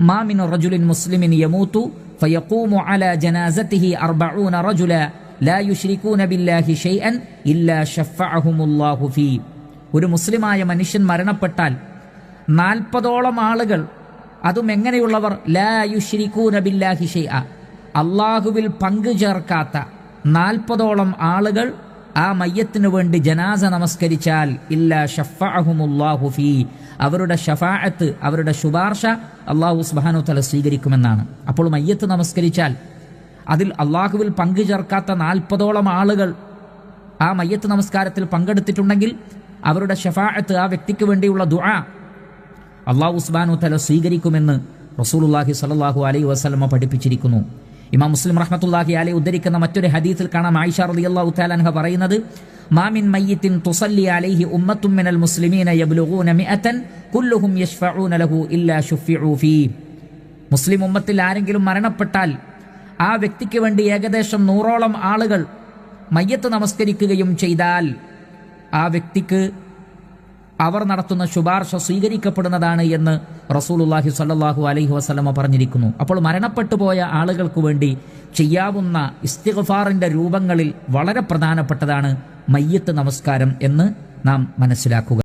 മാ മിൻ റജുലിൻ മുസ്ലിമിൻ യമൂതു ഫയഖൂമു അലാ ജനാസതിഹി 40 റജുല ലാ യുശ്രികൂന ബില്ലാഹി ഷൈഅൻ ഇല്ലാ ശഫഅഹുമുല്ലാഹു ഫീ. ഒരു മുസ്ലിമായ മനുഷ്യൻ മരണപ്പെട്ടാൽ 40ഓളം ആളുകൾ, അതും എങ്ങനെയുള്ളവർ? ലാ യുശ്രികൂന ബില്ലാഹി ഷൈഅ, അല്ലാഹുവിൽ പങ്കു ചേർക്കാത്ത 40ഓളം ആളുകൾ ആ മയ്യത്തിനു വേണ്ടി ജനാസ നമസ്കരിച്ചാൽ ഇല്ലാ ശഫഅഹുമുല്ലാഹു ഫീ, അവരുടെ ശഫാഅത്ത്, അവരുടെ ശുപാർശ അല്ലാഹു സുബ്ഹാനഹു വതആല സ്വീകരിക്കുമെന്നാണ്. അപ്പോൾ മയ്യത്ത് നമസ്കരിച്ചാൽ അതിൽ അല്ലാഹുവിൽ പങ്കു ചേർക്കാത്ത 40ഓളം ആളുകൾ ആ മയ്യത്ത് നമസ്കാരത്തിൽ പങ്കെടുത്തിട്ടുണ്ടെങ്കിൽ അവരുടെ ശഫാഅത്ത്, ആ വ്യക്തിക്ക് വേണ്ടിയുള്ള ദുആ അല്ലാഹു സുബ്ഹാനഹു വതആല സ്വീകരിക്കുമെന്ന് റസൂലുള്ളാഹി സ്വല്ലല്ലാഹു അലൈഹി വസല്ലം പഠിപ്പിച്ചിരിക്കുന്നു. ഇമാം മുസ്ലിം റഹ്മത്തുള്ളാഹി അലൈഹി ഉദ്ധരിക്കുന്ന മറ്റൊരു ഹദീസിൽ കാണാം, ആയിഷ റളിയല്ലാഹു തആല അൻഹ പറയുന്നത്, മാ മിൻ മയ്യിത്തിൻ തുസല്ലി അലൈഹി ഉമ്മത്തുൻ മിനൽ മുസ്ലിമീന യബ്ലുഗൂന 100 കുല്ലുഹും യശ്ഫഊന ലഹു ഇല്ലാ ശുഫിഉ ഫീ. മുസ്ലിം ഉമ്മത്തിൽ ആരെങ്കിലും മരണപ്പെട്ടാൽ ആ വ്യക്തിക്ക് വേണ്ടി ഏകദേശം 100ഓളം ആളുകൾ മയ്യത്ത് നമസ്കരിക്കുകയും ചെയ്താൽ ആ വ്യക്തിക്ക് അവർ നടത്തുന്ന ശുപാർശ സ്വീകരിക്കപ്പെടുന്നതാണ് എന്ന് റസൂലുള്ളാഹി സ്വല്ലല്ലാഹു അലൈഹി വസല്ലമ പറഞ്ഞിരിക്കുന്നു. അപ്പോൾ മരണപ്പെട്ടു പോയ ആളുകൾക്ക് വേണ്ടി ചെയ്യാവുന്ന ഇസ്തിഗ്ഫാറിന്റെ രൂപങ്ങളിൽ വളരെ പ്രധാനപ്പെട്ടതാണ് മയ്യത്ത് നമസ്കാരം എന്ന് നാം മനസ്സിലാക്കുക.